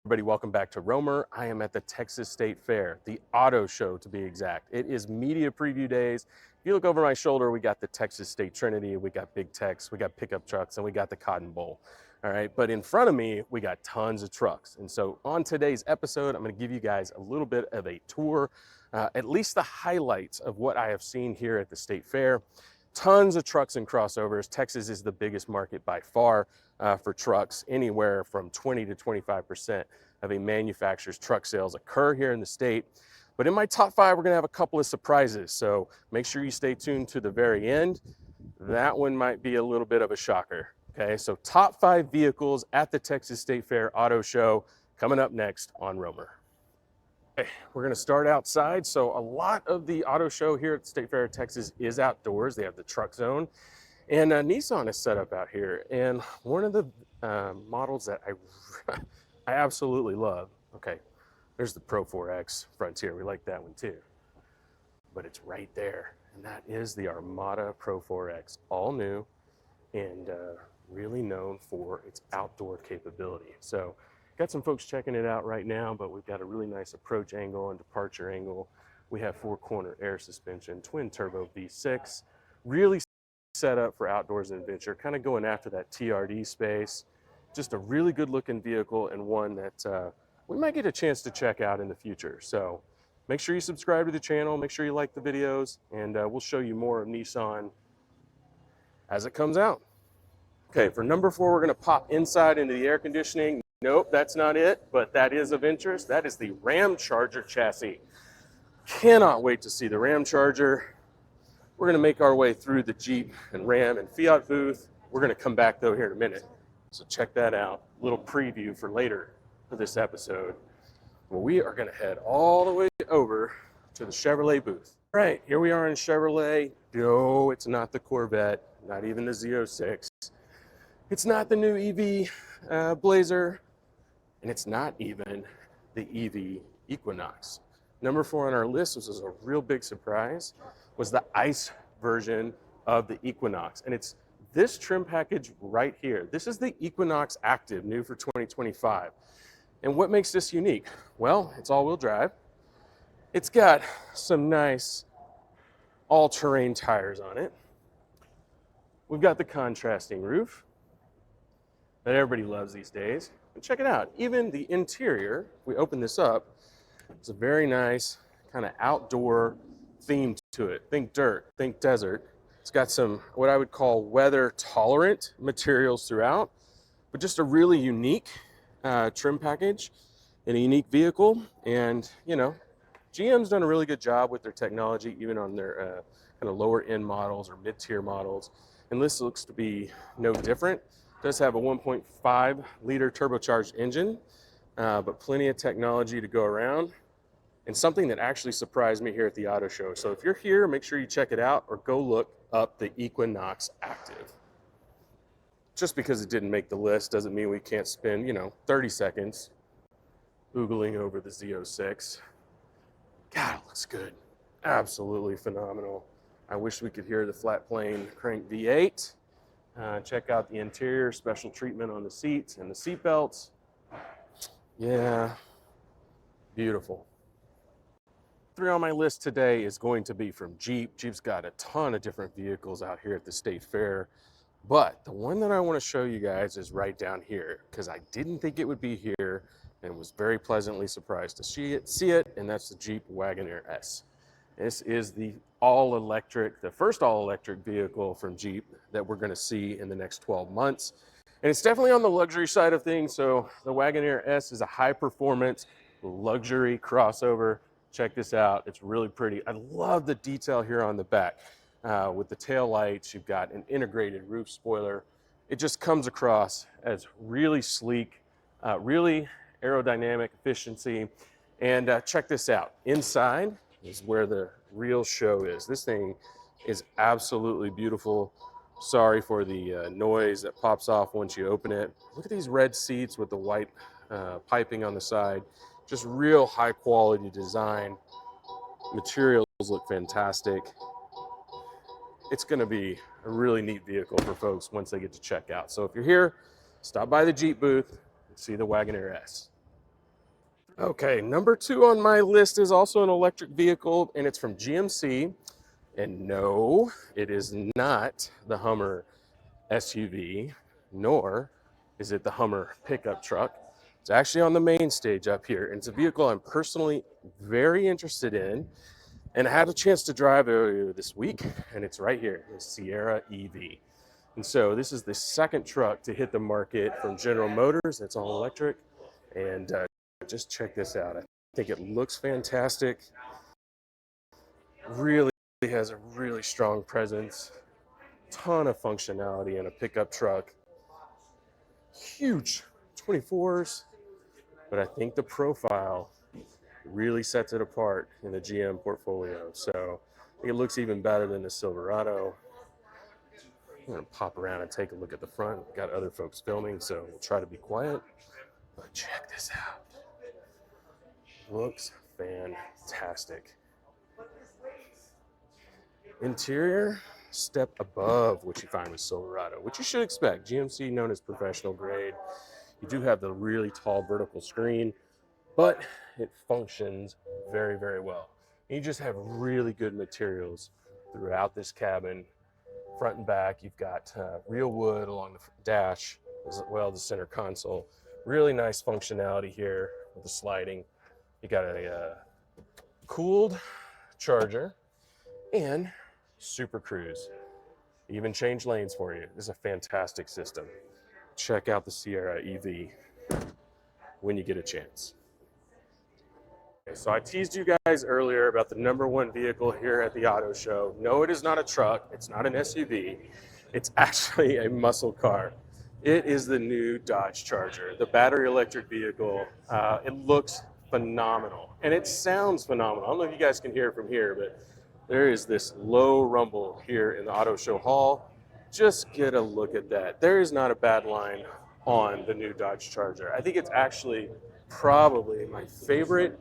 Everybody, welcome back to Romer. I am at the Texas State Fair, the auto show to be exact. It is media preview days. If you look over my shoulder, we got the Texas State Trinity, we got Big Tex, we got pickup trucks, and we got the Cotton Bowl. All right, but in front of me, we got tons of trucks. And so on today's episode, I'm gonna give you guys a little bit of a tour, at least the highlights of what I have seen here at the State Fair. Tons of trucks and crossovers. Texas is the biggest market by far for trucks. Anywhere from 20 to 25% of a manufacturer's truck sales occur here in the state. But in my top 5, we're gonna have a couple of surprises. So make sure you stay tuned to the very end. That one might be a little bit of a shocker. Okay, so top 5 vehicles at the Texas State Fair Auto Show coming up next on Romer. Okay, we're gonna start outside. So a lot of the auto show here at the State Fair of Texas is outdoors. They have the truck zone. And Nissan is set up out here. And one of the models that I absolutely love, okay, there's the Pro 4X Frontier. We like that one too. But it's right there. And that is the Armada Pro 4X, all new and really known for its outdoor capability. So got some folks checking it out right now, but we've got a really nice approach angle and departure angle. We have 4-corner air suspension, twin turbo V6, really set up for outdoors and adventure, kind of going after that TRD space. Just a really good looking vehicle and one that we might get a chance to check out in the future. So make sure you subscribe to the channel, make sure you like the videos, and we'll show you more of Nissan as it comes out. Okay, for number 4, we're gonna pop inside into the air conditioning. Nope, that's not it, but that is of interest. That is the Ramcharger chassis. Cannot wait to see the Ramcharger. We're gonna make our way through the Jeep and Ram and Fiat booth. We're gonna come back though here in a minute. So check that out, a little preview for later for this episode. Well, we are gonna head all the way over to the Chevrolet booth. All right, here we are in Chevrolet. No, it's not the Corvette, not even the Z06. It's not the new EV Blazer, and it's not even the EV Equinox. Number 4 on our list, which was a real big surprise, was the ICE version of the Equinox. And it's this trim package right here. This is the Equinox Active, new for 2025. And what makes this unique? Well, it's all-wheel drive. It's got some nice all-terrain tires on it. We've got the contrasting roof that everybody loves these days. And check it out, even the interior, if we open this up, it's a very nice kind of outdoor theme to it. Think dirt, think desert. It's got some what I would call weather tolerant materials throughout, but just a really unique trim package and a unique vehicle. And you know, GM's done a really good job with their technology, even on their kind of lower end models or mid-tier models. And this looks to be no different. It does have a 1.5 liter turbocharged engine, but plenty of technology to go around. And something that actually surprised me here at the auto show. So if you're here, make sure you check it out or go look up the Equinox Active. Just because it didn't make the list doesn't mean we can't spend, 30 seconds oogling over the Z06. God, it looks good. Absolutely phenomenal. I wish we could hear the flat plane crank V8. Check out the interior, special treatment on the seats and the seat belts. Yeah, beautiful. 3 on my list today is going to be from Jeep. Jeep's got a ton of different vehicles out here at the State Fair, but the one that I want to show you guys is right down here because I didn't think it would be here and was very pleasantly surprised to see it, and that's the Jeep Wagoneer S. This is the first all-electric vehicle from Jeep that we're going to see in the next 12 months. And it's definitely on the luxury side of things. So the Wagoneer S is a high-performance luxury crossover. Check this out. It's really pretty. I love the detail here on the back. With the tail lights, you've got an integrated roof spoiler. It just comes across as really sleek, really aerodynamic efficiency. And check this out. Inside is where the real show is. This thing is absolutely beautiful. Sorry for the noise that pops off once you open it. Look at these red seats with the white piping on the side. Just real high quality design. Materials look fantastic. It's going to be a really neat vehicle for folks once they get to check out. So if you're here, stop by the Jeep booth and see the Wagoneer S. Okay, number 2 on my list is also an electric vehicle, and it's from GMC. And no, it is not the Hummer SUV, nor is it the Hummer pickup truck. It's actually on the main stage up here, and it's a vehicle I'm personally very interested in, and I had a chance to drive earlier this week, and it's right here, the Sierra EV. And so this is the second truck to hit the market from General Motors. It's all electric, and just check this out. I think it looks fantastic. Really has a really strong presence, ton of functionality in a pickup truck, huge 24s, but I think the profile really sets it apart in the GM portfolio. So I think it looks even better than the Silverado. I'm gonna pop around and take a look at the front. Got other folks filming, so we'll try to be quiet, but check this out. Looks fantastic. Interior, step above what you find with Silverado, which you should expect. GMC known as professional grade. You do have the really tall vertical screen, but it functions very, very well. And you just have really good materials throughout this cabin, front and back. You've got real wood along the dash, as well as the center console. Really nice functionality here with the sliding. You got a cooled charger and Super Cruise. Even change lanes for you. This is a fantastic system. Check out the Sierra EV when you get a chance. Okay, so I teased you guys earlier about the #1 vehicle here at the auto show. No, it is not a truck. It's not an SUV. It's actually a muscle car. It is the new Dodge Charger, the battery electric vehicle. It looks phenomenal and it sounds phenomenal. I don't know if you guys can hear it from here, but there is this low rumble here in the auto show hall. Just get a look at that. There is not a bad line on the new Dodge Charger. I think it's actually probably my favorite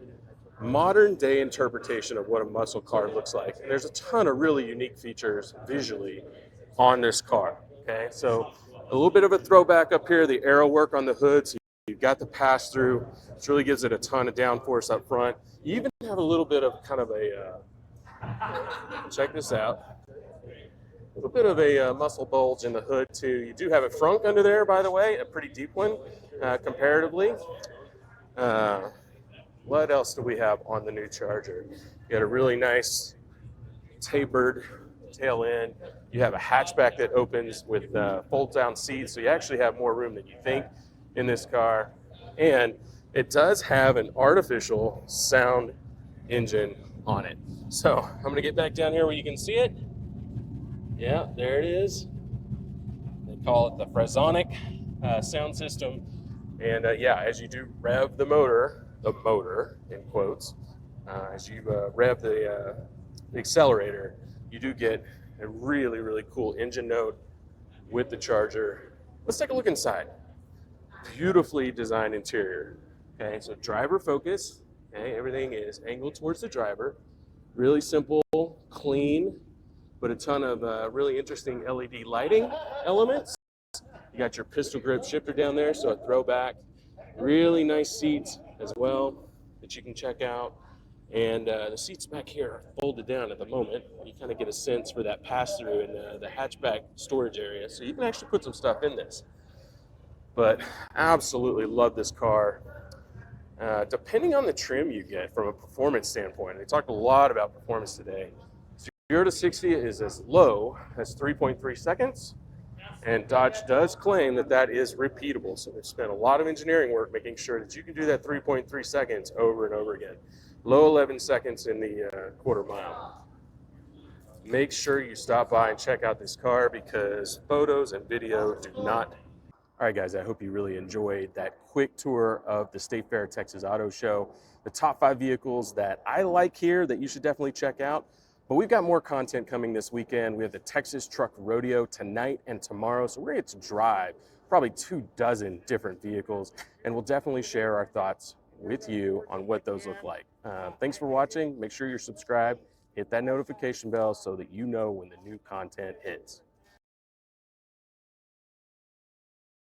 modern day interpretation of what a muscle car looks like. And there's a ton of really unique features visually on this car. Okay, so a little bit of a throwback up here, the arrow work on the hood. So you've got the pass through, which really gives it a ton of downforce up front. You even have a little bit of kind of a, check this out, a little bit of a muscle bulge in the hood too. You do have a frunk under there, by the way, a pretty deep one comparatively. What else do we have on the new Charger? You got a really nice tapered tail end. You have a hatchback that opens with fold down seats, so you actually have more room than you think in this car. And it does have an artificial sound engine on it. So I'm gonna get back down here where you can see it. Yeah, there it is. They call it the Fresonic sound system. And yeah, as you do rev the motor in quotes, as you rev the accelerator, you do get a really, really cool engine note with the Charger. Let's take a look inside. Beautifully designed interior. Okay, so driver focus. Okay, everything is angled towards the driver. Really simple, clean, but a ton of really interesting LED lighting elements. You got your pistol grip shifter down there, so a throwback. Really nice seats as well that you can check out. And the seats back here are folded down at the moment. You kind of get a sense for that pass-through in the hatchback storage area. So you can actually put some stuff in this. But absolutely love this car. Depending on the trim you get from a performance standpoint, they talked a lot about performance today. 0 to 60 is as low as 3.3 seconds. And Dodge does claim that that is repeatable. So they've spent a lot of engineering work making sure that you can do that 3.3 seconds over and over again. Low 11 seconds in the quarter mile. Make sure you stop by and check out this car because photos and video do not. All right, guys, I hope you really enjoyed that quick tour of the State Fair Texas Auto Show. The top 5 vehicles that I like here that you should definitely check out. But we've got more content coming this weekend. We have the Texas Truck Rodeo tonight and tomorrow. So we're going to get to drive probably 24 different vehicles. And we'll definitely share our thoughts with you on what those look like. Thanks for watching. Make sure you're subscribed. Hit that notification bell so that you know when the new content hits.